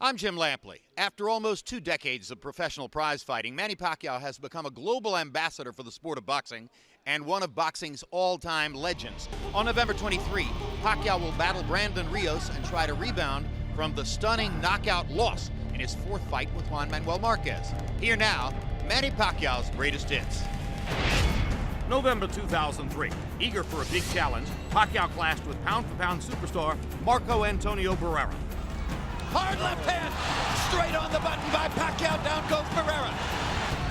I'm Jim Lampley. After almost 2 decades of professional prize fighting, Manny Pacquiao has become a global ambassador for the sport of boxing and one of boxing's all-time legends. On November 23, Pacquiao will battle Brandon Rios and try to rebound from the stunning knockout loss in his 4th fight with Juan Manuel Marquez. Here now, Manny Pacquiao's greatest hits. November 2003. Eager for a big challenge, Pacquiao clashed with pound-for-pound superstar Marco Antonio Barrera. Hard left hand, straight on the button by Pacquiao, down goes Barrera.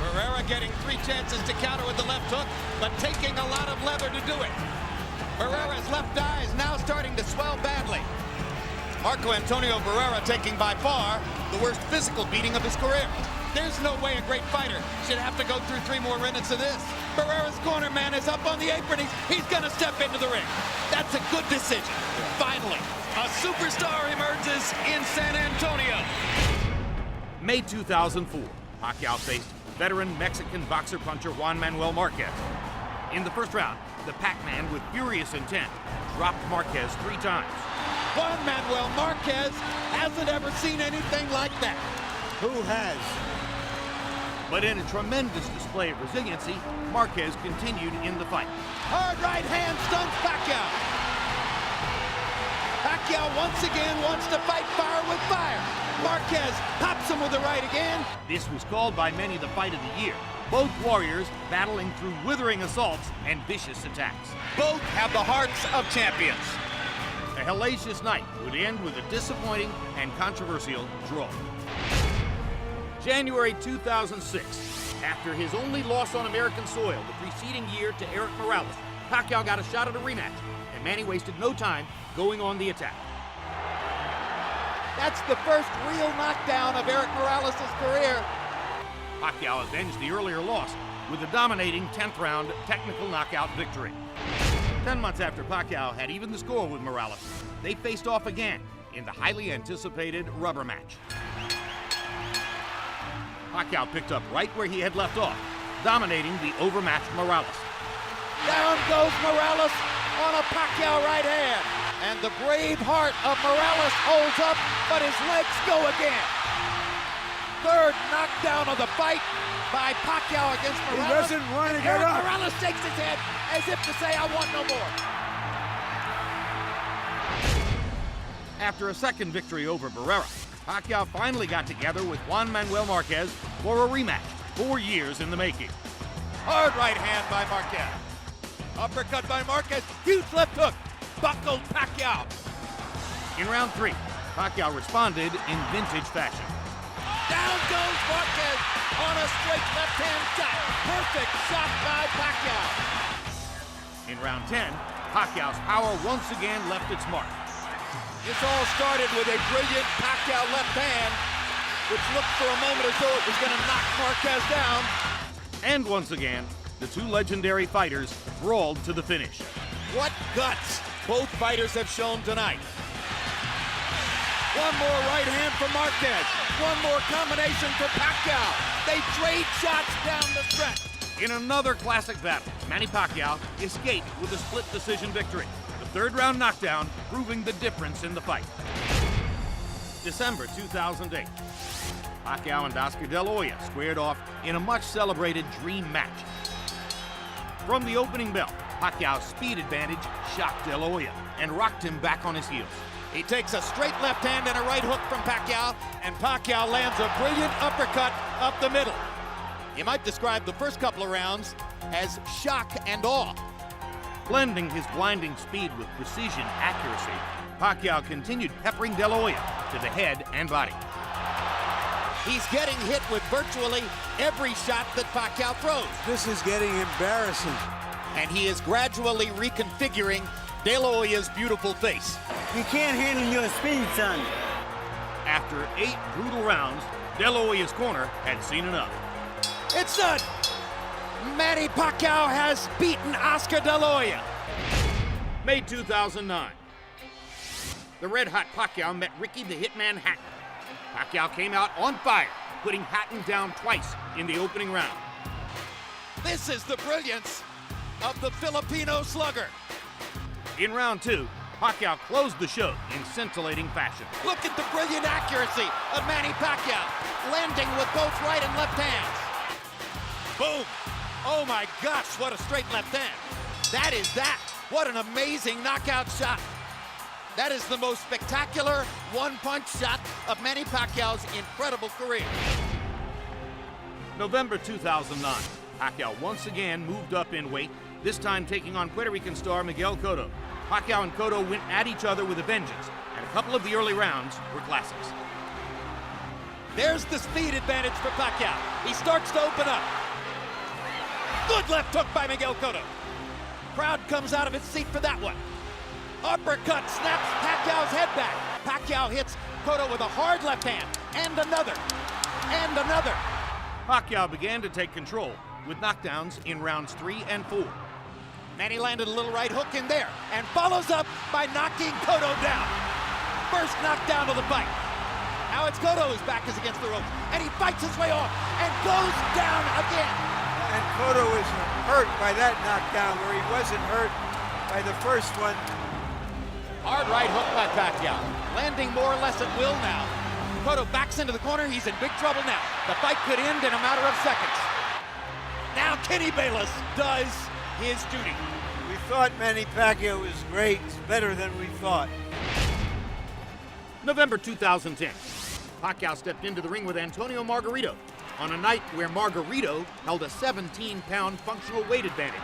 Barrera getting 3 chances to counter with the left hook, but taking a lot of leather to do it. Barrera's left eye is now starting to swell badly. Marco Antonio Barrera taking by far the worst physical beating of his career. There's no way a great fighter should have to go through 3 more minutes of this. Barrera's corner man is up on the apron. He's gonna step into the ring. That's a good decision. Finally, a superstar emerges in San Antonio. May 2004. Pacquiao faced veteran Mexican boxer-puncher Juan Manuel Marquez. In the first round, the Pac-Man with furious intent dropped Marquez 3 times. Juan Manuel Marquez hasn't ever seen anything like that. Who has? But in a tremendous display of resiliency, Marquez continued in the fight. Hard right hand stuns Pacquiao. Pacquiao once again wants to fight fire with fire. Marquez pops him with the right again. This was called by many the fight of the year. Both warriors battling through withering assaults and vicious attacks. Both have the hearts of champions. A hellacious night would end with a disappointing and controversial draw. January 2006. After his only loss on American soil the preceding year to Eric Morales, Pacquiao got a shot at a rematch, and Manny wasted no time going on the attack. That's the first real knockdown of Eric Morales' career. Pacquiao avenged the earlier loss with a dominating 10th round technical knockout victory. 10 months after Pacquiao had evened the score with Morales, they faced off again in the highly anticipated rubber match. Pacquiao picked up right where he had left off, dominating the overmatched Morales. Down goes Morales on a Pacquiao right hand. And the brave heart of Morales holds up, but his legs go again. 3rd knockdown of the fight by Pacquiao against Morales. He doesn't want to get up. Morales shakes his head as if to say, I want no more. After a second victory over Barrera, Pacquiao finally got together with Juan Manuel Marquez for a rematch, 4 years in the making. Hard right hand by Marquez. Uppercut by Marquez. Huge left hook. Buckled Pacquiao. In round 3, Pacquiao responded in vintage fashion. Down goes Marquez on a straight left-hand shot. Perfect shot by Pacquiao. In round 10, Pacquiao's power once again left its mark. This all started with a brilliant Pacquiao left hand, which looked for a moment as though it was going to knock Marquez down. And once again, the 2 legendary fighters brawled to the finish. What guts both fighters have shown tonight. One more right hand for Marquez. One more combination for Pacquiao. They trade shots down the stretch. In another classic battle, Manny Pacquiao escaped with a split decision victory. The 3rd round knockdown proving the difference in the fight. December 2008. Pacquiao and Oscar De La Hoya squared off in a much celebrated dream match. From the opening bell, Pacquiao's speed advantage shocked De La Hoya and rocked him back on his heels. He takes a straight left hand and a right hook from Pacquiao, and Pacquiao lands a brilliant uppercut up the middle. You might describe the first couple of rounds as shock and awe. Blending his blinding speed with precision accuracy, Pacquiao continued peppering De La Hoya to the head and body. He's getting hit with virtually every shot that Pacquiao throws. This is getting embarrassing. And he is gradually reconfiguring De La Hoya's beautiful face. You can't handle your speed, son. After 8 brutal rounds, De La Hoya's corner had seen enough. It's done! Manny Pacquiao has beaten Oscar De La Hoya. May 2009. The red-hot Pacquiao met Ricky the Hitman Hatton. Pacquiao came out on fire, putting Hatton down twice in the opening round. This is the brilliance of the Filipino slugger. In round 2, Pacquiao closed the show in scintillating fashion. Look at the brilliant accuracy of Manny Pacquiao, landing with both right and left hands. Boom! Oh my gosh, what a straight left hand. That is that. What an amazing knockout shot. That is the most spectacular one-punch shot of Manny Pacquiao's incredible career. November 2009, Pacquiao once again moved up in weight, this time taking on Puerto Rican star Miguel Cotto. Pacquiao and Cotto went at each other with a vengeance, and a couple of the early rounds were classics. There's the speed advantage for Pacquiao. He starts to open up. Good left hook by Miguel Cotto. Crowd comes out of its seat for that one. Uppercut snaps Pacquiao's head back. Pacquiao hits Cotto with a hard left hand, and another, and another. Pacquiao began to take control with knockdowns in rounds 3 and 4. Manny landed a little right hook in there and follows up by knocking Cotto down. First knockdown of the fight. Now it's Cotto whose back is against the ropes, and he fights his way off and goes down again. And Cotto is hurt by that knockdown where he wasn't hurt by the first one. Hard right hook by Pacquiao, landing more or less at will now. Cotto backs into the corner. He's in big trouble now. The fight could end in a matter of seconds. Now Kenny Bayless does his duty. We thought Manny Pacquiao was great, better than we thought. November 2010, Pacquiao stepped into the ring with Antonio Margarito on a night where Margarito held a 17-pound functional weight advantage.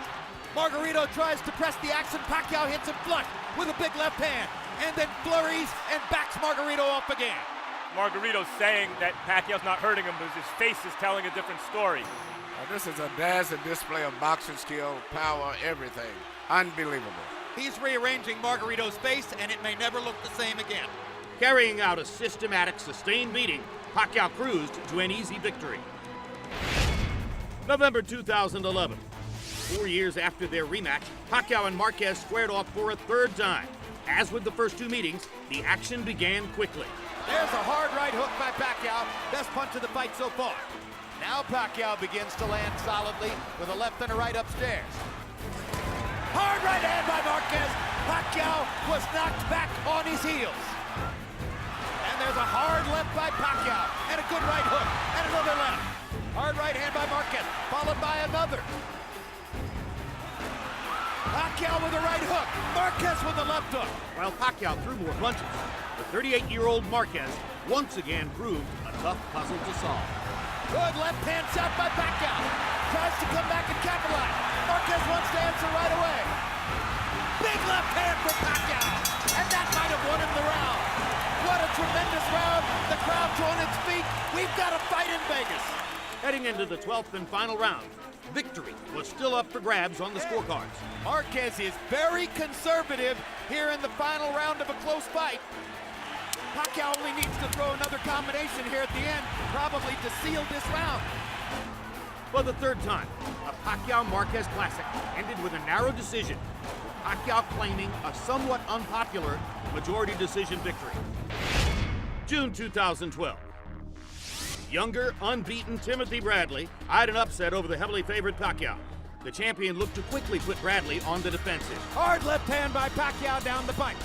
Margarito tries to press the action. Pacquiao hits him flush with a big left hand, and then flurries and backs Margarito off again. Margarito's saying that Pacquiao's not hurting him, but his face is telling a different story. This is a dazzling display of boxing skill, power, everything. Unbelievable. He's rearranging Margarito's face, and it may never look the same again. Carrying out a systematic, sustained beating, Pacquiao cruised to an easy victory. November 2011. 4 years after their rematch, Pacquiao and Marquez squared off for a third time. As with the first two meetings, the action began quickly. There's a hard right hook by Pacquiao. Best punch of the fight so far. Now Pacquiao begins to land solidly with a left and a right upstairs. Hard right hand by Marquez. Pacquiao was knocked back on his heels. And there's a hard left by Pacquiao and a good right hook and another left. Hard right hand by Marquez, followed by another. Pacquiao with a right hook. Marquez with a left hook. While Pacquiao threw more punches, the 38-year-old Marquez once again proved a tough puzzle to solve. Good left hand shot by Pacquiao. Tries to come back and capitalize. Marquez wants to answer right away. Big left hand for Pacquiao. And that might have won him the round. What a tremendous round. The crowd's on its feet. We've got a fight in Vegas. Heading into the 12th and final round, victory was still up for grabs on the scorecards. Marquez is very conservative here in the final round of a close fight. Pacquiao only needs to throw another combination here at the end, probably to seal this round. For the third time, a Pacquiao-Marquez classic ended with a narrow decision, with Pacquiao claiming a somewhat unpopular majority decision victory. June 2012. Younger, unbeaten Timothy Bradley eyed an upset over the heavily favored Pacquiao. The champion looked to quickly put Bradley on the defensive. Hard left hand by Pacquiao down the pipe.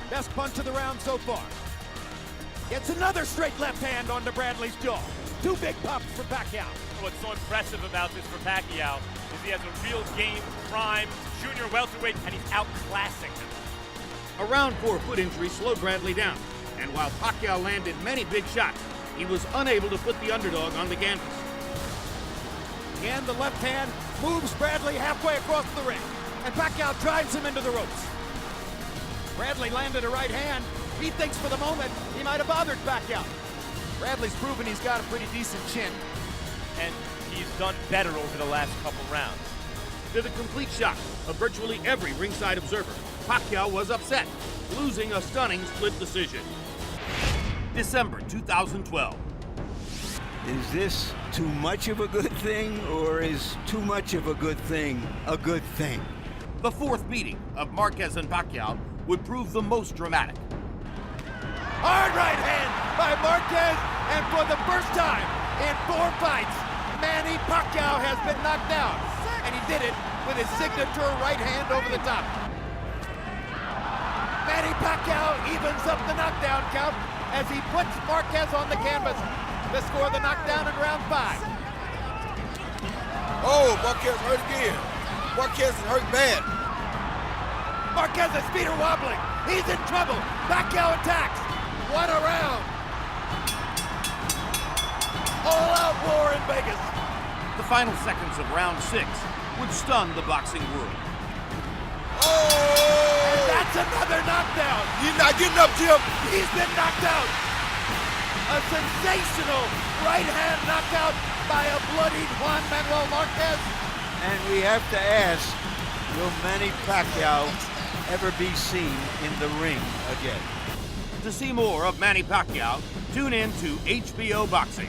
Best punch of the round so far. Gets another straight left hand onto Bradley's jaw. Two big pops for Pacquiao. What's so impressive about this for Pacquiao is he has a real game, prime, junior welterweight, and he's outclassing him. A round 4 foot injury slowed Bradley down, and while Pacquiao landed many big shots, he was unable to put the underdog on the canvas. And the left hand moves Bradley halfway across the ring, and Pacquiao drives him into the ropes. Bradley landed a right hand. He thinks for the moment he might have bothered Pacquiao. Bradley's proven he's got a pretty decent chin. And he's done better over the last couple rounds. To the complete shock of virtually every ringside observer, Pacquiao was upset, losing a stunning split decision. December 2012. Is this too much of a good thing, or is too much of a good thing a good thing? The fourth meeting of Marquez and Pacquiao would prove the most dramatic. Hard right hand by Marquez, and for the first time in 4 fights, Manny Pacquiao has been knocked down, and he did it with his signature right hand over the top. Manny Pacquiao evens up the knockdown count as he puts Marquez on the canvas to score the knockdown in round 5. Oh, Marquez hurt again. Marquez is hurt bad. Marquez's feet are wobbling. He's in trouble. Pacquiao attacks. What a round. All-out war in Vegas. The final seconds of round 6 would stun the boxing world. Oh! And that's another knockdown. You're not getting up, Jim. He's been knocked out. A sensational right-hand knockout by a bloodied Juan Manuel Marquez. And we have to ask, will Manny Pacquiao ever be seen in the ring again? To see more of Manny Pacquiao, tune in to HBO Boxing.